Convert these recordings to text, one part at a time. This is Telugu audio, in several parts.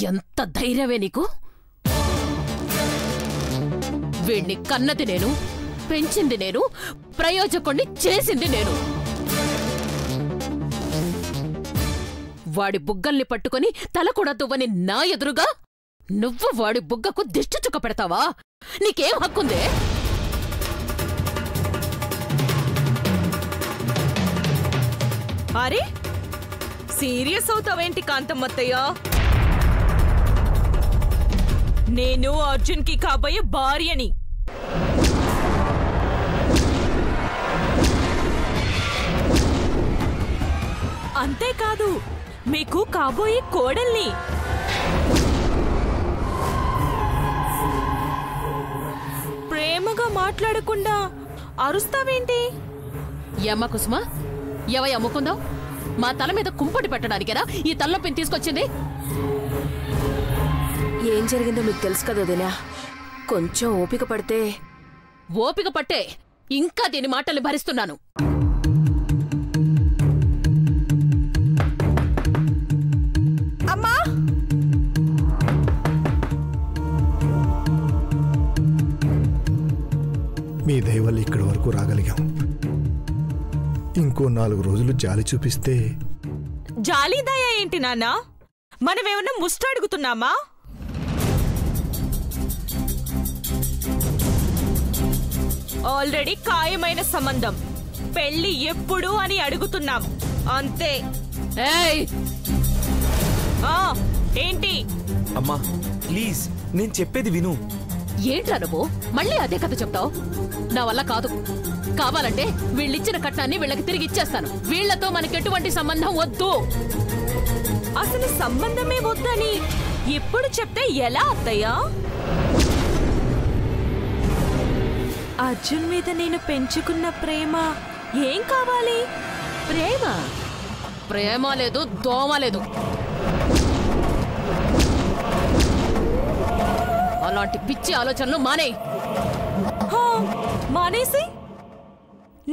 ఎంత ధైర్యమే నీకు? వీణ్ణి కన్నది నేను, పెంచింది నేను, ప్రయోజకుణ్ణి చేసింది నేను. వాడి బుగ్గల్ని పట్టుకొని తల కూడా దువ్వని నా ఎదురుగా నువ్వు వాడి బుగ్గకు దిష్టి చుక్క పెడతావా? నీకేం హక్కుందే? అరే సీరియస్ అవుతావేంటి కాంతమ్మత్తయ్య? నేను అర్జున్ కి కాబోయే భార్యని. అంతేకాదు మీకు కాబోయే కోడల్ని. ప్రేమగా మాట్లాడకుండా అరుస్తావేంటి? యమ్మ కుసుమ, ఎవై అమ్ముకుందాం? మా తల మీద కుంపటి పెట్టడానికేనా ఈ తలనొప్పిని తీసుకొచ్చింది? ఏం జరిగిందో మీకు తెలుసు కదా వదినా. కొంచెం ఓపిక పడితే. ఓపిక పట్టే ఇంకా దీని మాటల్ని భరిస్తున్నాను. అమ్మా మీ దయవల్ల ఇక్కడి వరకు రాగలిగాం. ఇంకో 4 రోజులు జాలి చూపిస్తే. జాలి దయ ఏంటి నాన్న? మనమేమన్నా ముష్టడుగుతున్నామా? ఆల్రెడీ ఖాయమైన సంబంధం. పెళ్లి ఎప్పుడు అని అడుగుతున్నాం అంతే. ఏంటి? అమ్మా ప్లీజ్, నేను చెప్పేది విను. ఏంట్రా నువ్వు మళ్ళీ అదే కథ చెప్తావు? నా వల్ల కాదు. కావాలంటే వీళ్ళిచ్చిన కట్నాన్ని వీళ్ళకి తిరిగి ఇచ్చేస్తాను. వీళ్లతో మనకెటువంటి సంబంధం వద్దు. అసలు సంబంధమే వద్దని ఎప్పుడు చెప్తే ఎలా అత్తయ్యా? అర్జున్ మీద నేను పెంచుకున్న ప్రేమ ఏం కావాలి? ప్రేమ ప్రేమ లేదు, దోమ లేదు. అలాంటి పిచ్చి ఆలోచనలు మానేయ్. మానేసి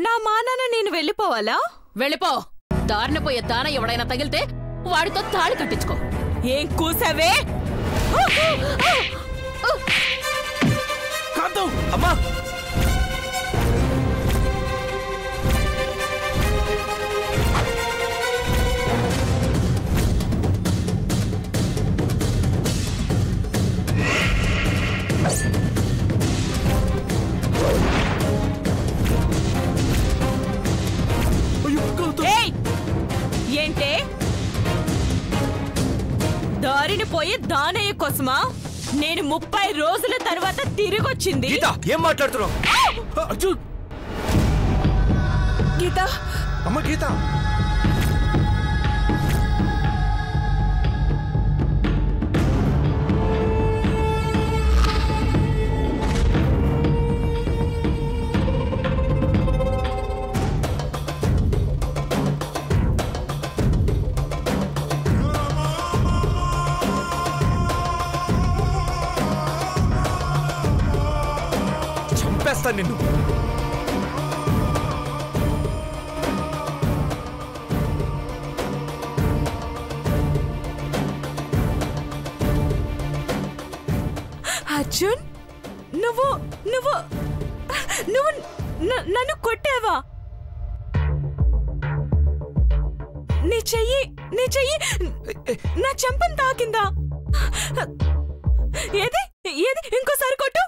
నా మానాన నేను వెళ్ళిపోవాలా? వెళ్ళిపో. దారిన పోయే దాన ఎవడైనా తగిలితే వాడితో తాళి కట్టించుకో. ఏం కూసావే? కాంతం అమ్మా, ఏంటే దారిని పోయే దానయ్య కోసమా నేను 30 రోజుల తర్వాత తిరిగొచ్చింది? ఏం మాట్లాడుతున్నావు? అర్జున్, గీత, అమ్మ గీత, చంపేస్తాను నిన్ను. అర్జున్, నువ్వు నువ్వు నువ్వు నన్ను కొట్టావా? నీ చెయ్యి నా చెంపను తాకిందా? ఏది ఏది ఇంకోసారి కొట్టు.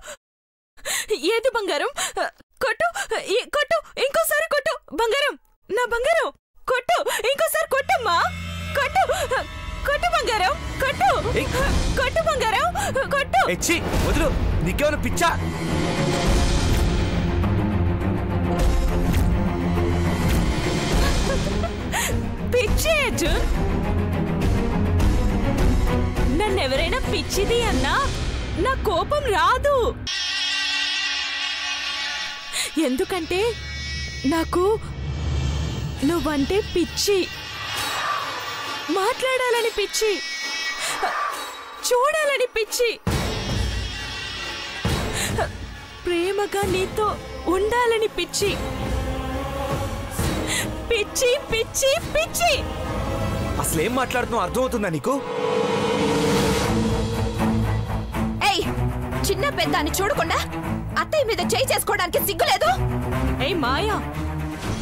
ఏది బంగారం? కొట్టు కొట్టు, ఇంకోసారి కొట్టు. బంగారం, నా బంగారం, కొట్టు. ఇంకోసారి కొట్టమ్మా, కొట్టు కొట్టు బంగారం, కొట్టు కొట్టు బంగారం, కొట్టు. వదులు, నీకేమైనా పిచ్చా? పిచ్చి అర్జున్. నన్నెవరైనా పిచ్చిది అన్నా నా కోపం రాదు. ఎందుకంటే నాకు నువ్వంటే పిచ్చి. మాట్లాడాలని పిచ్చి, చూడాలని పిచ్చి, ప్రేమగా నీతో ఉండాలని పిచ్చి. పిచ్చి పిచ్చి పిచ్చి. అసలేం మాట్లాడుతున్నావు అర్థమవుతుందా నీకు? పెద్ద అని చూడకుండా అత్తయ్య మీద చేయి చేసుకోవడానికి సిగ్గులేదు? ఏ మాయా,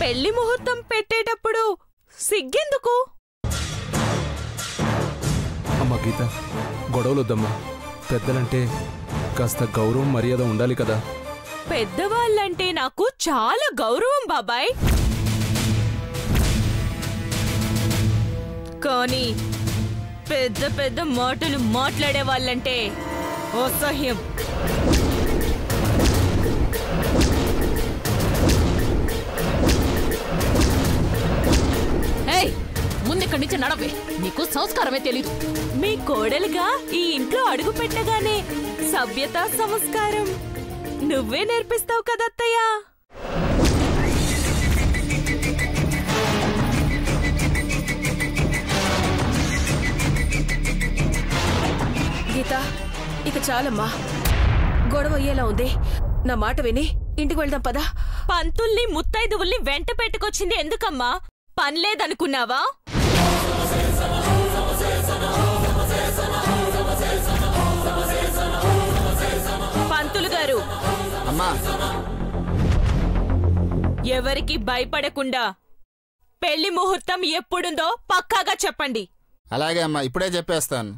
పెళ్లి ముహూర్తం పెట్టేటప్పుడు సిగ్గెందుకు? అమ్మా గీత, గొడవలొద్దమ్మా. పెద్దలంటే కాస్త గౌరవం మర్యాద ఉండాలి కదా. పెద్దవాళ్ళంటే నాకు చాలా గౌరవం బాబాయ్. కానీ పెద్ద పెద్ద మాటలు మాట్లాడే వాళ్ళంటే అసహ్యం. ముందిక్కడి నుంచి నడవే, నీకు సంస్కారమే తెలీదు. మీ కోడలుగా ఈ ఇంట్లో అడుగు పెట్టగానే సభ్యత సంస్కారం నువ్వే నేర్పిస్తావు కదత్తయ్యా. గీత, ఇక చాలమ్మా, గొడవ అయ్యేలా ఉంది. నా మాట విని ఇంటికి వెళ్దాం పదా. పంతుల్ని ముత్తైదువుల్ని వెంట పెట్టుకొచ్చింది ఎందుకమ్మా? పనిలేదనుకున్నావా? పంతులు గారు, అమ్మా, ఎవరికి భయపడకుండా పెళ్లి ముహూర్తం ఎప్పుడుందో పక్కాగా చెప్పండి. అలాగే అమ్మా, ఇప్పుడే చెప్పేస్తాను.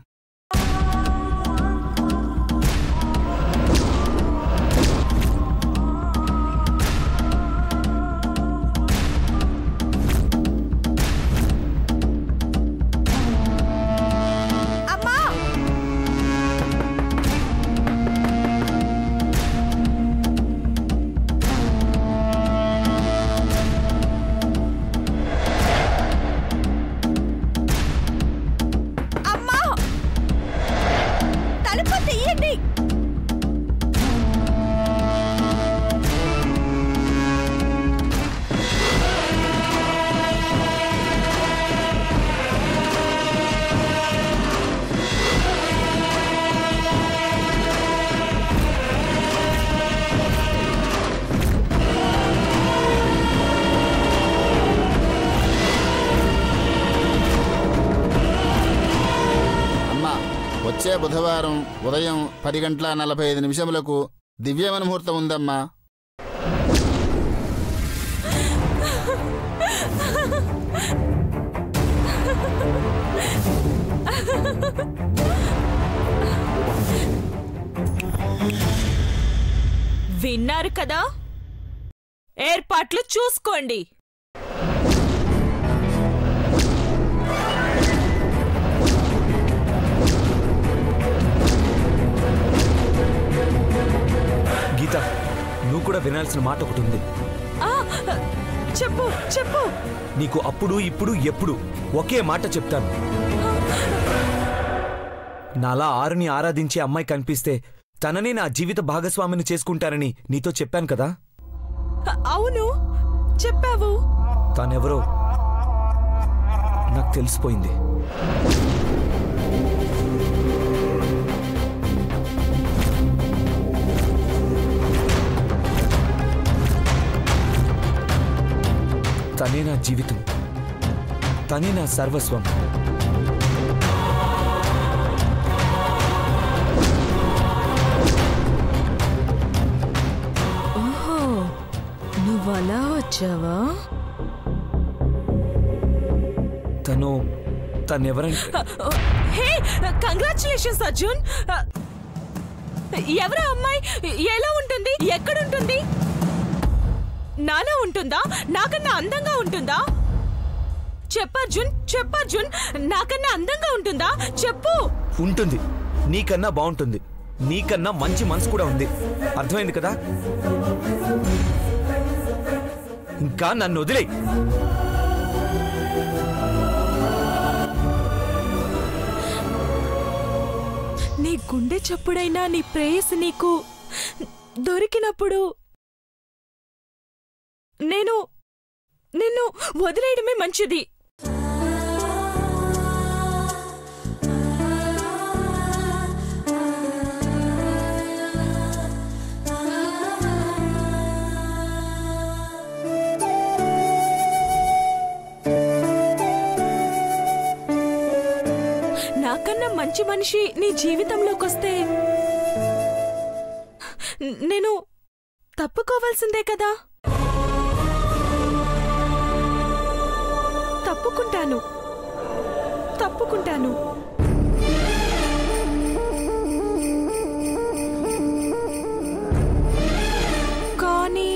వచ్చే బుధవారం ఉదయం 10:45 దివ్యమైన ముహూర్తం ఉందమ్మా. విన్నారు కదా, ఏర్పాట్లు చూసుకోండి. గీత, నువ్వు కూడా వినాల్సిన మాట ఒకటి ఉంది. చెప్పు చెప్పు. నీకు అప్పుడు ఇప్పుడు ఎప్పుడు ఒకే మాట చెప్తాను. నాలా ఆరుని ఆరాధించే అమ్మాయి కనిపిస్తే తనని నా జీవిత భాగస్వామిని చేసుకుంటానని నీతో చెప్పాను కదా. అవును, చెప్పావు. తానెవరో నాకు తెలిసిపోయింది. తనే నా జీవితం, తనే నా సర్వస్వం. ఓహో, నువ్వలా వచ్చావా? తనెవరంటే? హే, కంగ్రాచులేషన్స్ అర్జున్. ఎవరా అమ్మాయి? ఎలా ఉంటుంది? ఎక్కడుంటుంది? నాలా ఉంటుందా? నాకన్నా అందంగా ఉంటుందా? చెప్పర్జున్, చెప్పర్జున్, నాకన్నా అందంగా ఉంటుందా? చెప్పు. ఉంటుంది, నీకన్నా బాగుంటుంది, నీకన్నా మంచి మనసు కూడా ఉంది. అర్థమైంది కదా? ఇంకా నన్ను వదిలే. నీ గుండె చప్పుడైనా నీ ప్రేయసి నీకు దొరికినప్పుడు నిన్ను వదిలేయడమే మంచిది. నాకన్నా మంచి మనిషి నీ జీవితంలోకొస్తే నేను తప్పుకోవాల్సిందే కదా. తప్పుకుంటాను. కానీ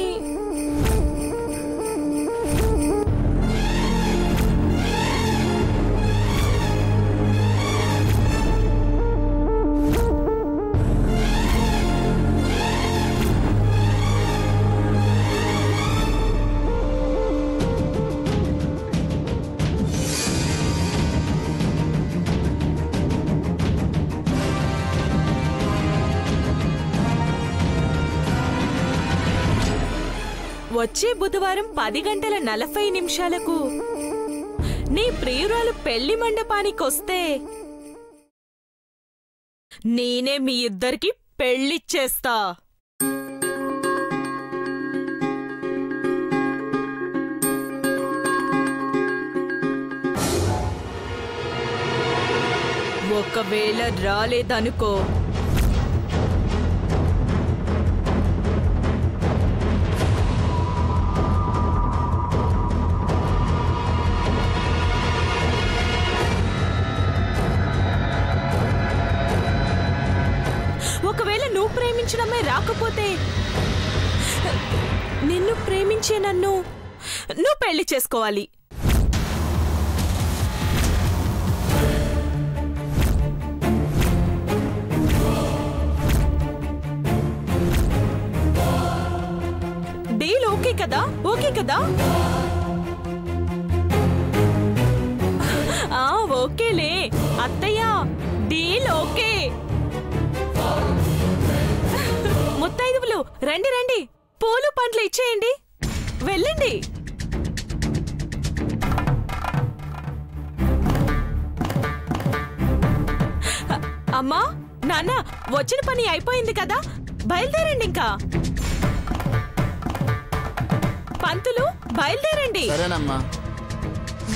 వచ్చే బుధవారం 10:40 నీ ప్రియురాలు పెళ్లి మండపానికొస్తే నేనే మీ ఇద్దరికి పెళ్లిచ్చేస్తా. ఒకవేళ రాలేదనుకో, నువ్వు ప్రేమించడమే రాకపోతే నిన్ను ప్రేమించే నన్ను నువ్వు పెళ్లి చేసుకోవాలి. డీల్ ఓకే కదా? ఓకేలే అత్తయ్య, డీల్ ఓకే. ముత్తైదువులు రండి, పూలు పండ్లు ఇచ్చేయండి, వెళ్ళండి. అమ్మా, నాన్న, వచ్చిన పని అయిపోయింది కదా, బయలుదేరండి. ఇంకా పంతులు బయలుదేరండి. సరేనమ్మా.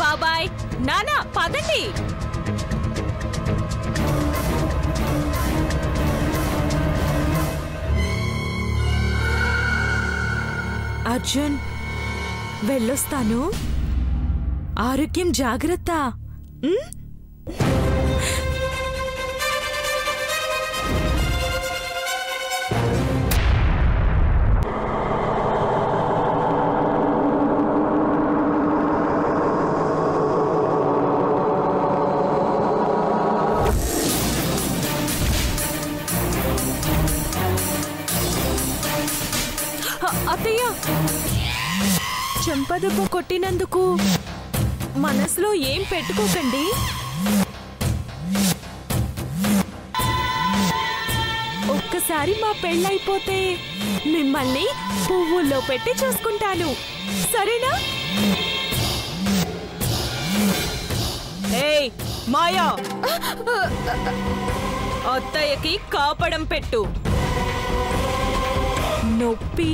బాబాయ్, నాన్న, పదండి. అర్జున్, వెళ్ళొస్తాను. ఆరోగ్యం జాగ్రత్త. అత్తయ్య, చెంపదెబ్బ కొట్టినందుకు మనసులో ఏం పెట్టుకోకండి. ఒక్కసారి మా పెళ్ళైపోతే మిమ్మల్ని పువ్వుల్లో పెట్టి చూసుకుంటాను, సరేనా? ఏయ్ మాయా, అత్తయ్యకి కాపడం పెట్టు, నొప్పి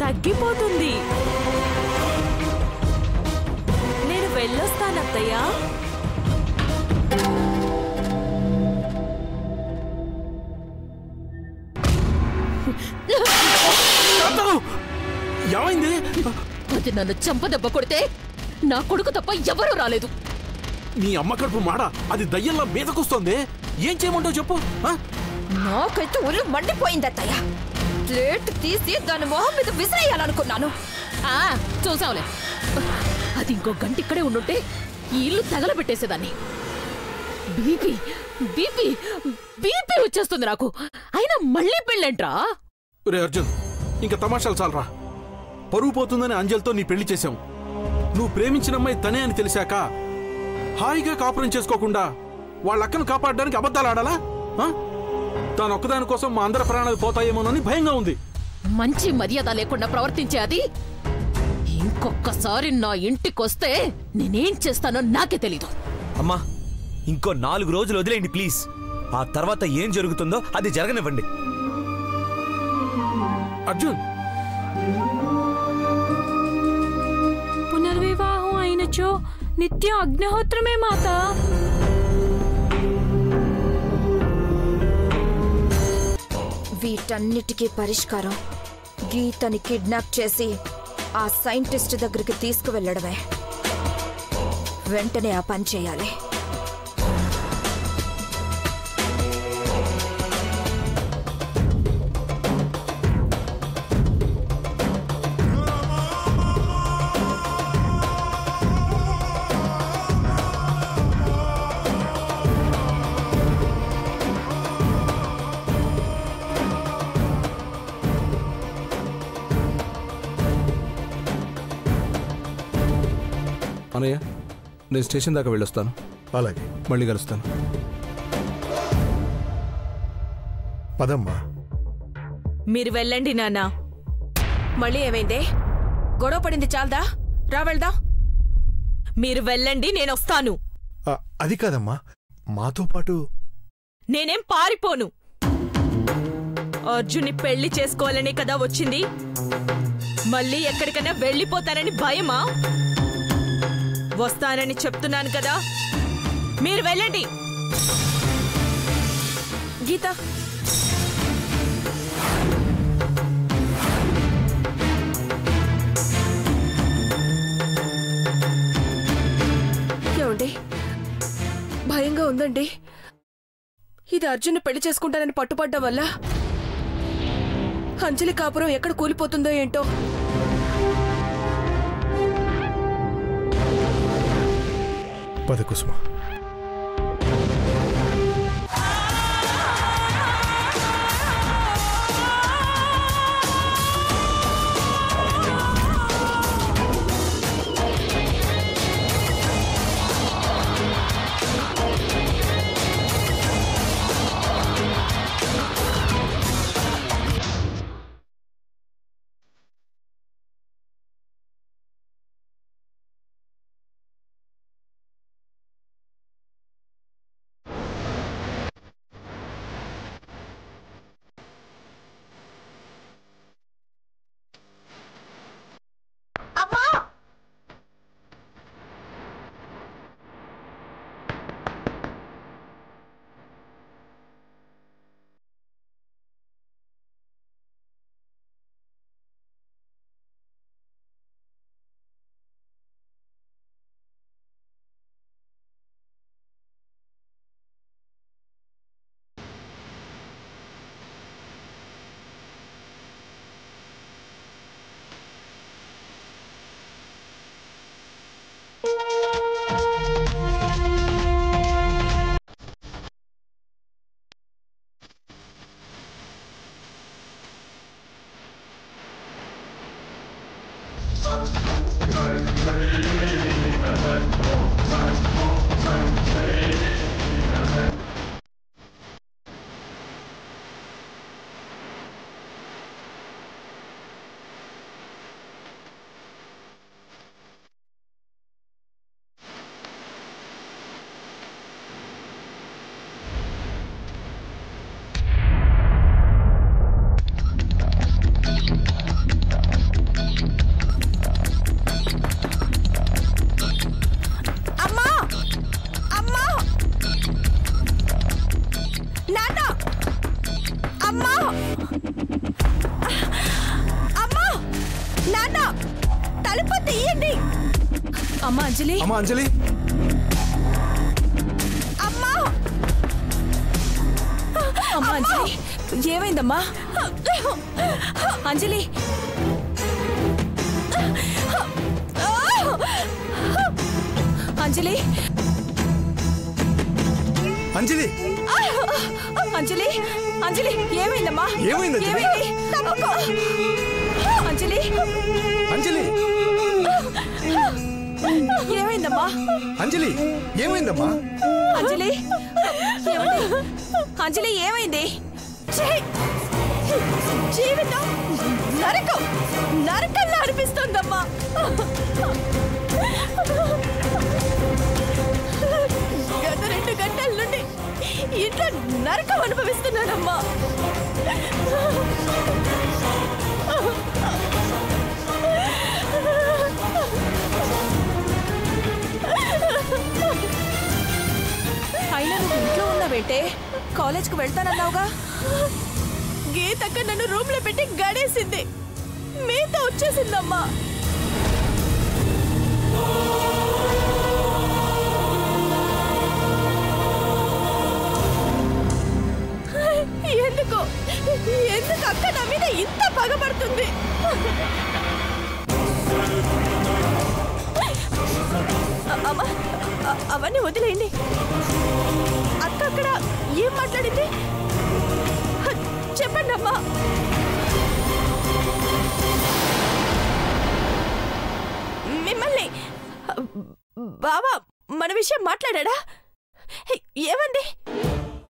తగ్గిపోతుంది. నేను వెళ్ళొస్తానత్తయ్యా. ఏమైంది? అది నన్ను చంపదెబ్బ కొడితే నా కొడుకు తప్ప ఎవరూ రాలేదు. నీ అమ్మ కడుపు మాడ, అది దయ్యంలా మీదకొస్తుంది. ఏం చేయమంటావు చెప్పు. నాకైతే ఒళ్ళు మండిపోయింది అత్తయ్య. ప్లేట్ తీసి దాని మొహం మీద విసిరేయాలనుకున్నాను. చూసావులే, అది ఇంకో గంట ఇక్కడే ఉండుంటే ఈ ఇల్లు తగలబెట్టేసేదాన్ని. బీపీ బీపీ బీపీ వచ్చేస్తుంది నాకు. అయినా మళ్ళీ పెళ్ళంట్రా? రే అర్జున్, ఇంకా తమాషాలు చాలరా. పరువు పోతుందని అంజలితో నీ పెళ్లి చేశావు. నువ్వు ప్రేమించిన అమ్మాయి తనే అని తెలిసాక హాయిగా కాపురం చేసుకోకుండా వాళ్ళ అక్కను కాపాడడానికి అబద్ధాలు ఆడాలా? తాను ఒక్కదాని కోసం మా అందరి ప్రాణాలు పోతాయేమోనని భయంగా ఉంది. మంచి మర్యాద లేకుండా ప్రవర్తించే అది ఇంకొక్కసారి నా ఇంటికొస్తే నేనేం చేస్తానో నాకే తెలీదు. అమ్మా, ఇంకో 4 రోజులు వదిలేయండి ప్లీజ్. ఆ తర్వాత ఏం జరుగుతుందో అది జరగనివ్వండి. అర్జున్, పునర్వివాహం అయినచో నిత్య అగ్నిహోత్రమే మాత. వీటి వీటన్నిటికీ పరిష్కారం గీతని కిడ్నాప్ చేసి ఆ సైంటిస్ట్ దగ్గరికి తీసుకువెళ్ళడమే. వెంటనే ఆ పని చేయాలి. అనయ్య, నేను స్టేషన్ దాకా వెళ్ళొస్తాను. అలాగే, మళ్ళీ కలుస్తాను. పదమ్మా. మీరు వెళ్ళండి నాన్న. మళ్ళీ ఏమైందే? గొడవ పడింది చాలదా? రా వెళ్దాం. మీరు వెళ్ళండి, నేనొస్తాను. అది కాదమ్మా, మాతో పాటు. నేనేం పారిపోను. అర్జున్ని పెళ్లి చేసుకోవాలనే కదా వచ్చింది. మళ్ళీ ఎక్కడికైనా వెళ్ళిపోతానని భయమా? వస్తానని చెప్తున్నాను కదా, మీరు వెళ్ళండి. గీత, ఏమండి? భయంగా ఉందండి. ఇది అర్జున్ పెళ్లి చేసుకుంటానని పట్టుపడ్డం వల్ల అంజలి కాపురం ఎక్కడ కూలిపోతుందో ఏంటో. పద కుసుమ. అమ్మా అంజలి, అమ్మా అంజలి, అమ్మా అమ్మా అంజలి, ఏమైందమ్మా? అంజలి, అంజలి, అంజలి, అంజలి, అంజలి, ఏమైందమ్మా? ఏమైంది అంజలి? అంజలి, అంజలి, ఏమైందమ్మా? అంజలి, ఏమైందమ్మా? అంజలి, అంజలి, ఏమైంది? జీవితం నరకం నరకంలా అనిపిస్తుందమ్మా. గత 2 గంటల నుండి ఇంట్లో నరకం అనుభవిస్తున్నానమ్మా. అయినా నువ్వు ఇంట్లో ఉన్నావేంటే? కాలేజ్కి వెళ్తానన్నావుగా? గీతక్క నన్ను రూమ్ లో పెట్టి గడేసింది. మీతో వచ్చేసిందమ్మా. ఎందుకు అక్క నా మీద ఇంత పగబడుతుంది? అవన్నీ వదిలేయండి. అక్క అక్కడ ఏం మాట్లాడింది చెప్పండి అమ్మా. మిమ్మల్ని బావా మన విషయం మాట్లాడా? ఏమండి?